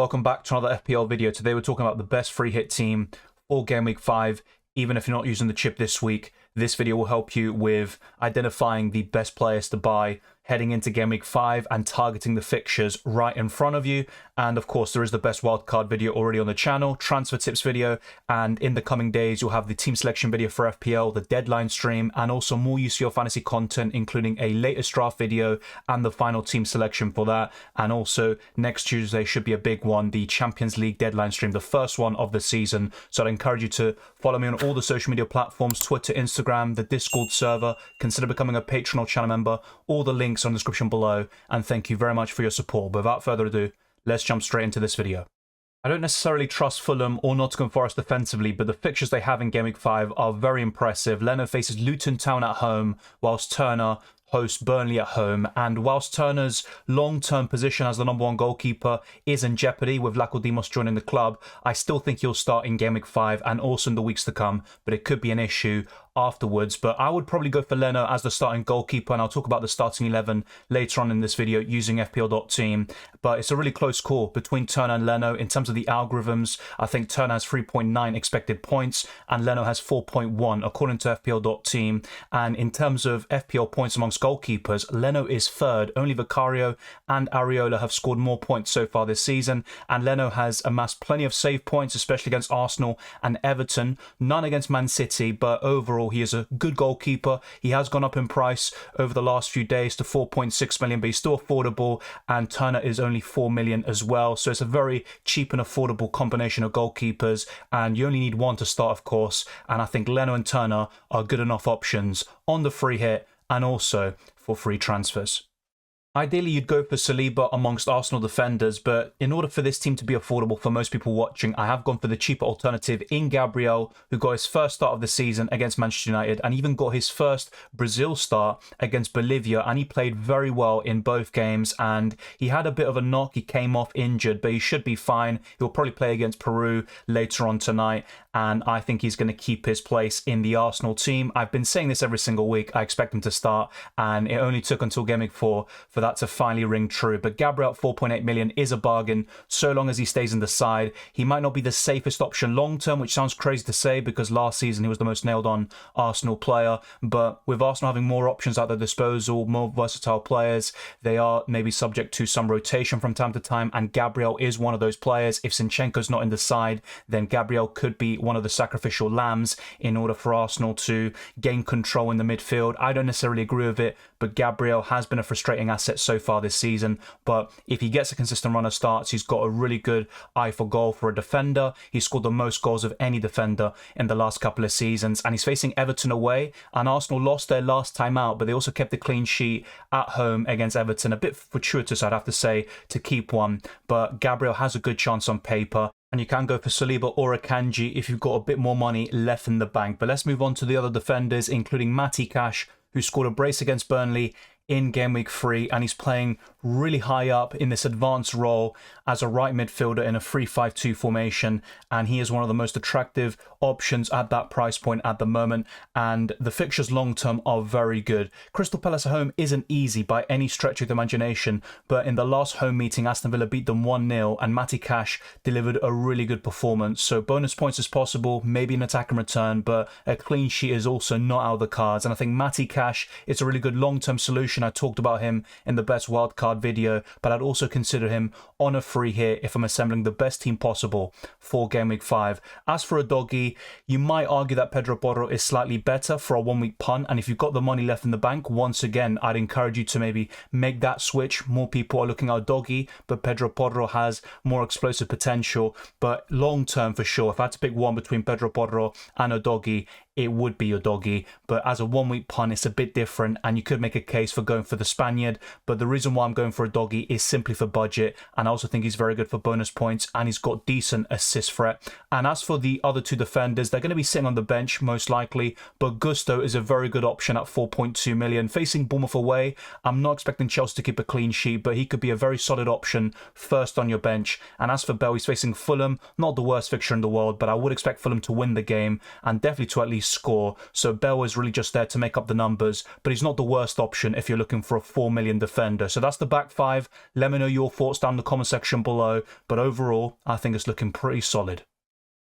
Welcome back to another FPL video. Today we're talking about the best free hit team for Game Week 5. Even if you're not using the chip this week, this video will help you with identifying the best players to buy heading into Game Week 5 and targeting the fixtures right in front of you. And of course, there is the best wildcard video already on the channel, transfer tips video, and in the coming days, you'll have the team selection video for FPL, the deadline stream, and also more UCL fantasy content, including a latest draft video and the final team selection for that. And also next Tuesday should be a big one, the Champions League deadline stream, the first one of the season. So I'd encourage you to follow me on all the social media platforms, Twitter, Instagram, the Discord server. Consider becoming a Patreon or channel member. All the links on the description below, and thank you very much for your support. But without further ado, let's jump straight into this video. I don't necessarily trust Fulham or Nottingham Forest defensively, but the fixtures they have in Game Week 5 are very impressive. Leno faces Luton Town at home, whilst Turner hosts Burnley at home. And whilst Turner's long-term position as the #1 goalkeeper is in jeopardy with Lacodimos joining the club, I still think he'll start in Game Week 5 and also in the weeks to come, but it could be an issue afterwards. But I would probably go for Leno as the starting goalkeeper, and I'll talk about the starting 11 later on in this video using FPL.team. But it's a really close call between Turner and Leno. In terms of the algorithms, I think Turner has 3.9 expected points and Leno has 4.1 according to FPL.team. And in terms of FPL points amongst goalkeepers, Leno is third. Only Vicario and Areola have scored more points so far this season, and Leno has amassed plenty of save points, especially against Arsenal and Everton. None against Man City, but overall he is a good goalkeeper. He has gone up in price over the last few days to 4.6 million, but he's still affordable, and Turner is only 4 million as well. So it's a very cheap and affordable combination of goalkeepers, and you only need one to start, of course. And I think Leno and Turner are good enough options on the free hit and also for free transfers. Ideally, you'd go for Saliba amongst Arsenal defenders, but in order for this team to be affordable for most people watching, I have gone for the cheaper alternative in Gabriel, who got his first start of the season against Manchester United and even got his first Brazil start against Bolivia, and he played very well in both games. And he had a bit of a knock, he came off injured, but he should be fine. He'll probably play against Peru later on tonight, and I think he's going to keep his place in the Arsenal team. I've been saying this every single week. I expect him to start, and it only took until Game Week 4 for that to finally ring true. But Gabriel at 4.8 million is a bargain so long as he stays in the side. He might not be the safest option long term, which sounds crazy to say because last season he was the most nailed on Arsenal player. But with Arsenal having more options at their disposal, more versatile players, they are maybe subject to some rotation from time to time, and Gabriel is one of those players. If Zinchenko's not in the side, then Gabriel could be one of the sacrificial lambs in order for Arsenal to gain control in the midfield. I don't necessarily agree with it, but Gabriel has been a frustrating asset so far this season. But if he gets a consistent run of starts, he's got a really good eye for goal for a defender. He scored the most goals of any defender in the last couple of seasons, and he's facing Everton away, and Arsenal lost their last time out, but they also kept a clean sheet at home against Everton. A bit fortuitous, I'd have to say, to keep one, but Gabriel has a good chance on paper. And you can go for Saliba or Akanji if you've got a bit more money left in the bank. But let's move on to the other defenders, including Matty Cash, who scored a brace against Burnley in Game Week 3, and he's playing really high up in this advanced role as a right midfielder in a 3-5-2 formation, and he is one of the most attractive options at that price point at the moment, and the fixtures long term are very good. Crystal Palace at home isn't easy by any stretch of the imagination, but in the last home meeting Aston Villa beat them 1-0 and Matty Cash delivered a really good performance. So bonus points is possible, maybe an attack and return, but a clean sheet is also not out of the cards, and I think Matty Cash is a really good long-term solution. I talked about him in the best wildcard video, but I'd also consider him on a free hit if I'm assembling the best team possible for Game Week 5. As for a doggy, you might argue that Pedro Porro is slightly better for a 1-week punt, and if you've got the money left in the bank, once again, I'd encourage you to maybe make that switch. More people are looking at a doggy, but Pedro Porro has more explosive potential. But long term, for sure, if I had to pick one between Pedro Porro and a doggy, it would be a doggy. But as a 1-week punt, it's a bit different, and you could make a case for going for the Spaniard. But the reason why I'm going for a doggy is simply for budget, and I also think he's very good for bonus points, and he's got decent assist threat. And as for the other two defenders, they're going to be sitting on the bench most likely, but Gusto is a very good option at 4.2 million. Facing Bournemouth away, I'm not expecting Chelsea to keep a clean sheet, but he could be a very solid option first on your bench. And as for Bell, he's facing Fulham, not the worst fixture in the world, but I would expect Fulham to win the game and definitely to at least score. So Bell is really just there to make up the numbers, but he's not the worst option if you're looking for a 4 million defender. So that's the back five. Let me know your thoughts down in the comment section below. But overall, I think it's looking pretty solid.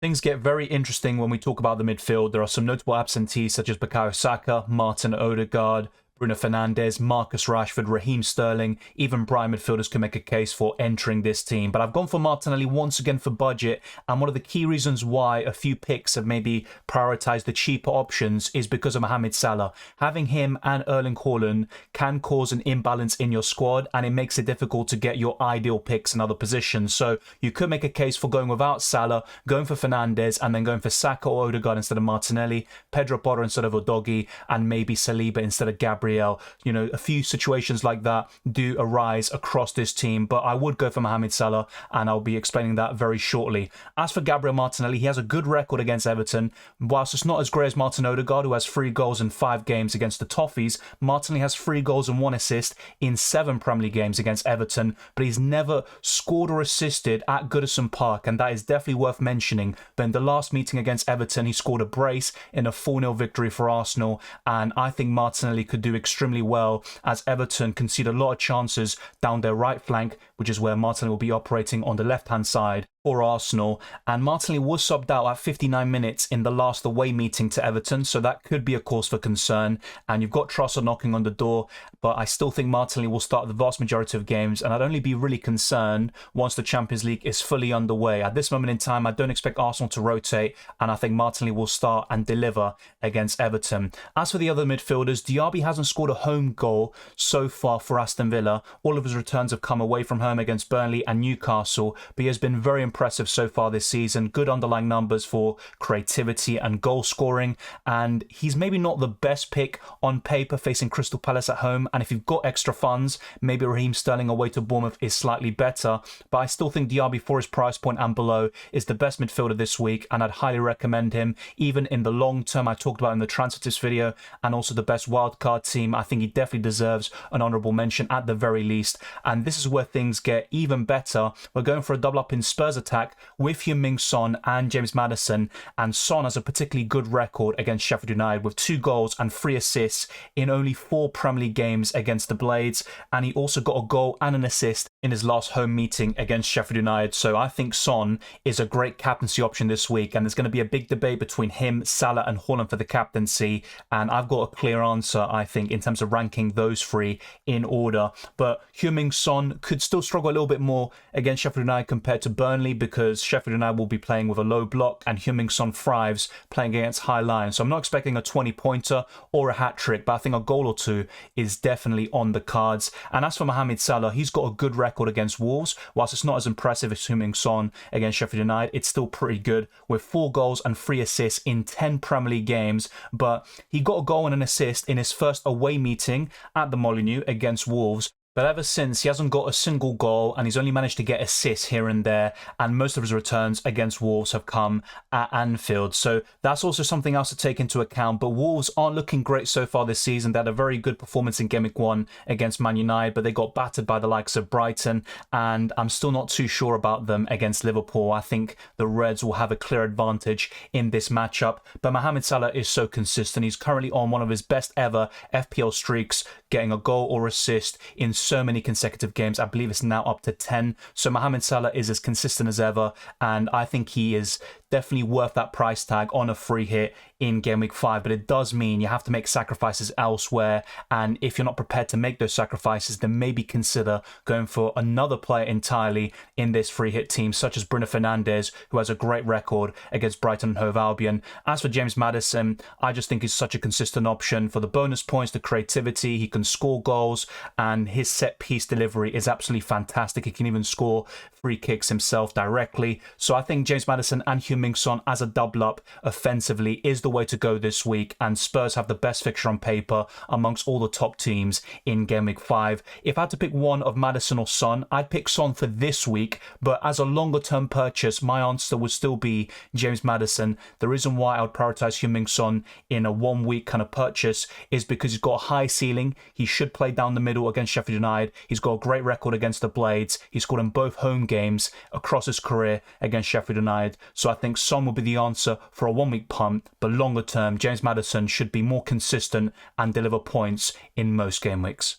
Things get very interesting when we talk about the midfield. There are some notable absentees such as Bukayo Saka, Martin Odegaard, Bruno Fernandes, Marcus Rashford, Raheem Sterling. Even prime midfielders can make a case for entering this team. But I've gone for Martinelli once again for budget, and one of the key reasons why a few picks have maybe prioritised the cheaper options is because of Mohamed Salah. Having him and Erling Haaland can cause an imbalance in your squad, and it makes it difficult to get your ideal picks in other positions. So you could make a case for going without Salah, going for Fernandes, and then going for Saka or Odegaard instead of Martinelli, Pedro Porro instead of Udogie, and maybe Saliba instead of Gabriel. You know, a few situations like that do arise across this team, but I would go for Mohamed Salah, and I'll be explaining that very shortly. As for Gabriel Martinelli, he has a good record against Everton. Whilst it's not as great as Martin Odegaard, who has 3 goals in 5 games against the Toffees, Martinelli has 3 goals and 1 assist in 7 Premier League games against Everton, but he's never scored or assisted at Goodison Park, and that is definitely worth mentioning. But in the last meeting against Everton, he scored a brace in a 4-0 victory for Arsenal, and I think Martinelli could do extremely well as Everton concede a lot of chances down their right flank, which is where Martinelli will be operating on the left-hand side for Arsenal. And Martinelli was subbed out at 59 minutes in the last away meeting to Everton, so that could be a cause for concern. And you've got Trossard knocking on the door, but I still think Martinelli will start the vast majority of games, and I'd only be really concerned once the Champions League is fully underway. At this moment in time, I don't expect Arsenal to rotate, and I think Martinelli will start and deliver against Everton. As for the other midfielders, Diaby hasn't scored a home goal so far for Aston Villa. All of his returns have come away from home against Burnley and Newcastle, but he has been very impressive so far this season. Good underlying numbers for creativity and goal scoring, and he's maybe not the best pick on paper facing Crystal Palace at home. And if you've got extra funds, maybe Raheem Sterling away to Bournemouth is slightly better, but I still think Diaby for his price point and below is the best midfielder this week, and I'd highly recommend him even in the long term. I talked about in the transfer tips video, and also the best wildcard team. I think he definitely deserves an honourable mention at the very least. And this is where things get even better. We're going for a double up in Spurs attack with Heung-min Son and James Maddison, and Son has a particularly good record against Sheffield United with 2 goals and 3 assists in only 4 Premier League games against the Blades, and he also got a goal and an assist in his last home meeting against Sheffield United. So I think Son is a great captaincy option this week, and there's going to be a big debate between him, Salah and Haaland for the captaincy, and I've got a clear answer, I think, in terms of ranking those 3 in order. But Heung-min Son could still struggle a little bit more against Sheffield United compared to Burnley, because Sheffield United will be playing with a low block, and Heung-min Son thrives playing against high lines. So I'm not expecting a 20-pointer or a hat-trick, but I think a goal or 2 is definitely on the cards. And as for Mohamed Salah, he's got a good record against Wolves. Whilst it's not as impressive as Heung-min Son against Sheffield United, it's still pretty good with 4 goals and 3 assists in 10 Premier League games. But he got a goal and an assist in his first away meeting at the Molineux against Wolves. But ever since, he hasn't got a single goal, and he's only managed to get assists here and there, and most of his returns against Wolves have come at Anfield. So that's also something else to take into account. But Wolves aren't looking great so far this season. They had a very good performance in Gameweek 1 against Man United, but they got battered by the likes of Brighton, and I'm still not too sure about them against Liverpool. I think the Reds will have a clear advantage in this matchup. But Mohamed Salah is so consistent. He's currently on one of his best ever FPL streaks, getting a goal or assist in so many consecutive games. I believe it's now up to 10. So Mohamed Salah is as consistent as ever, and I think he is definitely worth that price tag on a free hit in Game Week 5. But it does mean you have to make sacrifices elsewhere, and if you're not prepared to make those sacrifices, then maybe consider going for another player entirely in this free hit team, such as Bruno Fernandes, who has a great record against Brighton and Hove Albion. As for James Maddison, I just think he's such a consistent option for the bonus points, the creativity. He can score goals, and his set piece delivery is absolutely fantastic. He can even score free kicks himself directly. So I think James Maddison and Heung-min Son as a double up offensively is the way to go this week, and Spurs have the best fixture on paper amongst all the top teams in Game Week 5. If I had to pick one of Maddison or Son, I'd pick Son for this week, but as a longer term purchase, my answer would still be James Maddison. The reason why I would prioritize Heung-min Son in a 1 week kind of purchase is because he's got a high ceiling. He should play down the middle against Sheffield United. He's got a great record against the Blades. He scored in both home games across his career against Sheffield United. So I think Son will be the answer for a 1 week punt, but longer term, James Maddison should be more consistent and deliver points in most game weeks.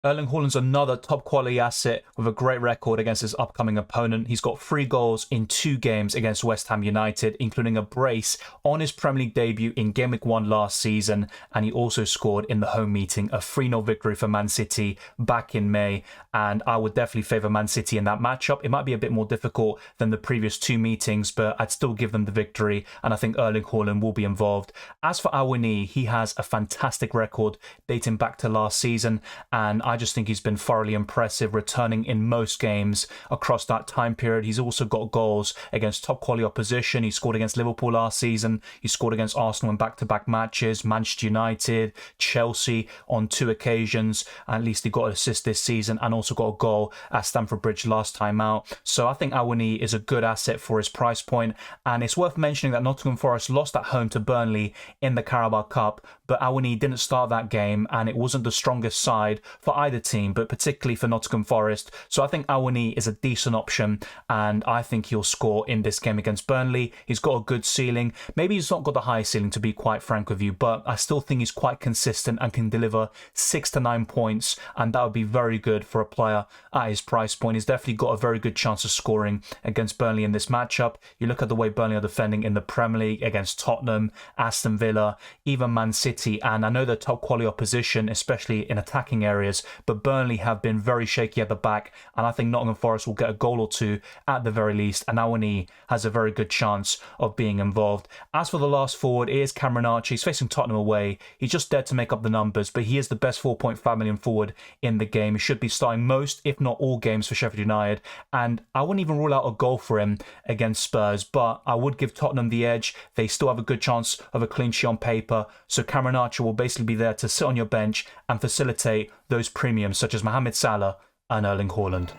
Erling Haaland's another top quality asset with a great record against his upcoming opponent. He's got 3 goals in 2 games against West Ham United, including a brace on his Premier League debut in Game Week 1 last season, and he also scored in the home meeting, a 3-0 victory for Man City back in May, and I would definitely favour Man City in that matchup. It might be a bit more difficult than the previous 2 meetings, but I'd still give them the victory, and I think Erling Haaland will be involved. As for Awoniyi, he has a fantastic record dating back to last season, and I just think he's been thoroughly impressive, returning in most games across that time period. He's also got goals against top quality opposition. He scored against Liverpool last season. He scored against Arsenal in back-to-back matches, Manchester United, Chelsea on 2 occasions. At least he got an assist this season and also got a goal at Stamford Bridge last time out. So I think Awoniyi is a good asset for his price point. And it's worth mentioning that Nottingham Forest lost at home to Burnley in the Carabao Cup, but Awoniyi didn't start that game and it wasn't the strongest side for either team, but particularly for Nottingham Forest. So I think Awoniyi is a decent option and I think he'll score in this game against Burnley. He's got a good ceiling. Maybe he's not got the highest ceiling, to be quite frank with you, but I still think he's quite consistent and can deliver 6 to 9 points, and that would be very good for a player at his price point. He's definitely got a very good chance of scoring against Burnley in this matchup. You look at the way Burnley are defending in the Premier League against Tottenham, Aston Villa, even Man City, and I know they're top quality opposition, especially in attacking areas, but Burnley have been very shaky at the back, and I think Nottingham Forest will get a goal or 2 at the very least, and Awoniyi has a very good chance of being involved. As for the last forward, it is Cameron Archer. He's facing Tottenham away. He's just there to make up the numbers, but he is the best 4.5 million forward in the game. He should be starting most, if not all, games for Sheffield United, and I wouldn't even rule out a goal for him against Spurs, but I would give Tottenham the edge. They still have a good chance of a clean sheet on paper, so Cameron Archer will basically be there to sit on your bench and facilitate those premiums such as Mohamed Salah and Erling Haaland.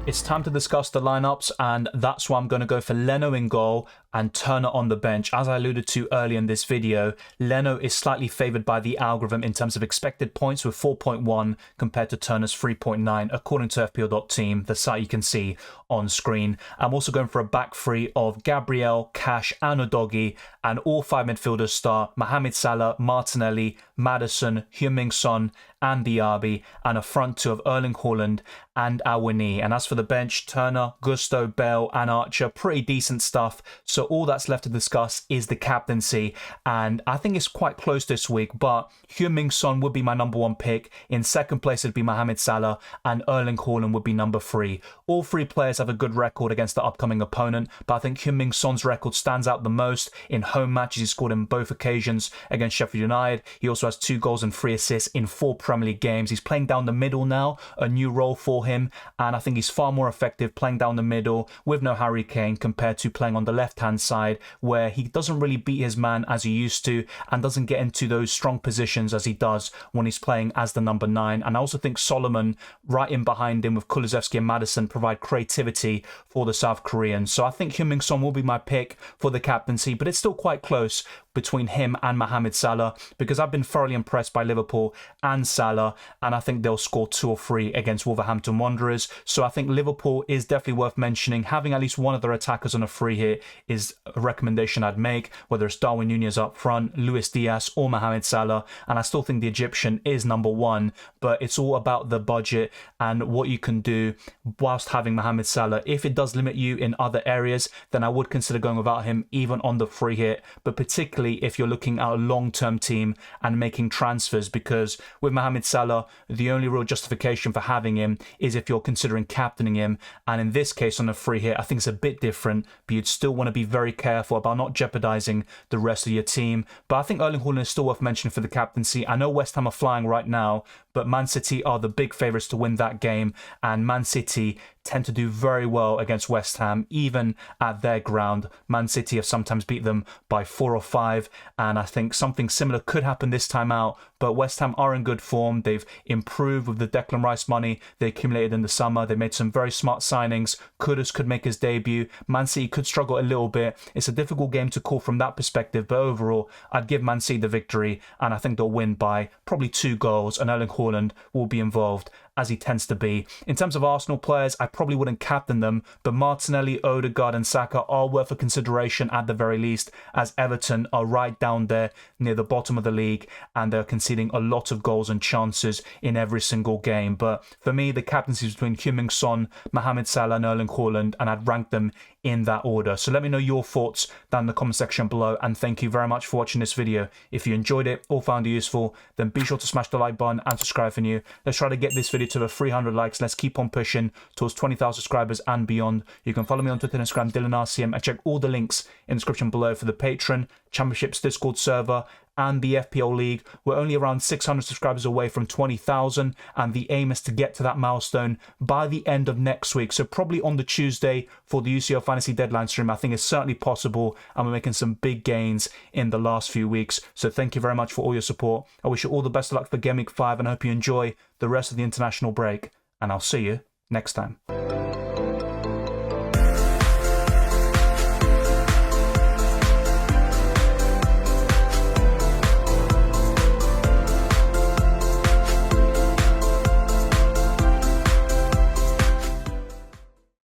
It's time to discuss the lineups, and that's why I'm going to go for Leno in goal and Turner on the bench. As I alluded to earlier in this video, Leno is slightly favoured by the algorithm in terms of expected points with 4.1 compared to Turner's 3.9 according to FPL.team, the site you can see on screen. I'm also going for a back three of Gabriel, Cash and Udogie, and all 5 midfielders start Mohamed Salah, Martinelli, Maddison, Heung-min Son and Diaby, and a front 2 of Erling Haaland and Awoniyi. And as for the bench, Turner, Gusto, Bale and Archer, pretty decent stuff. So all that's left to discuss is the captaincy, and I think it's quite close this week, but Heung-min Son would be my number 1 pick. In second place it'd be Mohamed Salah, and Erling Haaland would be number 3. All 3 players have a good record against the upcoming opponent, but I think Heung-min Son's record stands out the most. In home matches he scored in both occasions against Sheffield United. He also has 2 goals and 3 assists in 4 Premier League games. He's playing down the middle now, a new role for him, and I think he's far more effective playing down the middle with no Harry Kane compared to playing on the left-hand side, where he doesn't really beat his man as he used to and doesn't get into those strong positions as he does when he's playing as the number 9. And I also think Solomon right in behind him with Kulusevski and Maddison provide creativity for the South Koreans. So I think Heung-min Son will be my pick for the captaincy, but it's still quite close between him and Mohamed Salah, because I've been thoroughly impressed by Liverpool and Salah, and I think they'll score 2 or 3 against Wolverhampton Wanderers. So I think Liverpool is definitely worth mentioning. Having at least one of their attackers on a free hit is a recommendation I'd make, whether it's Darwin Nunez up front, Luis Diaz or Mohamed Salah, and I still think the Egyptian is number 1, but it's all about the budget and what you can do whilst having Mohamed Salah. If it does limit you in other areas, then I would consider going without him even on the free hit, but particularly if you're looking at a long-term team and making transfers, because with Mohamed Salah, the only real justification for having him is if you're considering captaining him, and in this case on a free hit, I think it's a bit different, but you'd still want to be very careful about not jeopardising the rest of your team. But I think Erling Haaland is still worth mentioning for the captaincy. I know West Ham are flying right now, but Man City are the big favourites to win that game, and Man City tend to do very well against West Ham, even at their ground. Man City have sometimes beat them by 4 or 5, and I think something similar could happen this time out, but West Ham are in good form. They've improved with the Declan Rice money they accumulated in the summer. They made some very smart signings. Kudus could make his debut. Man City could struggle a little bit. It's a difficult game to call from that perspective, but overall, I'd give Man City the victory, and I think they'll win by probably 2 goals, and Erling Haaland will be involved as he tends to be. In terms of Arsenal players, I probably wouldn't captain them, but Martinelli, Odegaard and Saka are worth a consideration at the very least, as Everton are right down there near the bottom of the league and they're conceding a lot of goals and chances in every single game. But for me, the captaincy is between Heung-min Son, Mohamed Salah and Erling Haaland, and I'd rank them in that order. So let me know your thoughts down in the comment section below, and thank you very much for watching this video. If you enjoyed it or found it useful, then be sure to smash the like button and subscribe for new. Let's try to get this video to the 300 likes. Let's keep on pushing towards 20,000 subscribers and beyond. You can follow me on Twitter and Instagram, DylanRCM, and check all the links in the description below for the Patreon, Championships Discord server, and the FPL League. We're only around 600 subscribers away from 20,000, and the aim is to get to that milestone by the end of next week. So probably on the Tuesday for the UCL Fantasy Deadline stream. I think it's certainly possible, and we're making some big gains in the last few weeks. So thank you very much for all your support. I wish you all the best of luck for Game Week 5, and I hope you enjoy the rest of the international break. And I'll see you next time.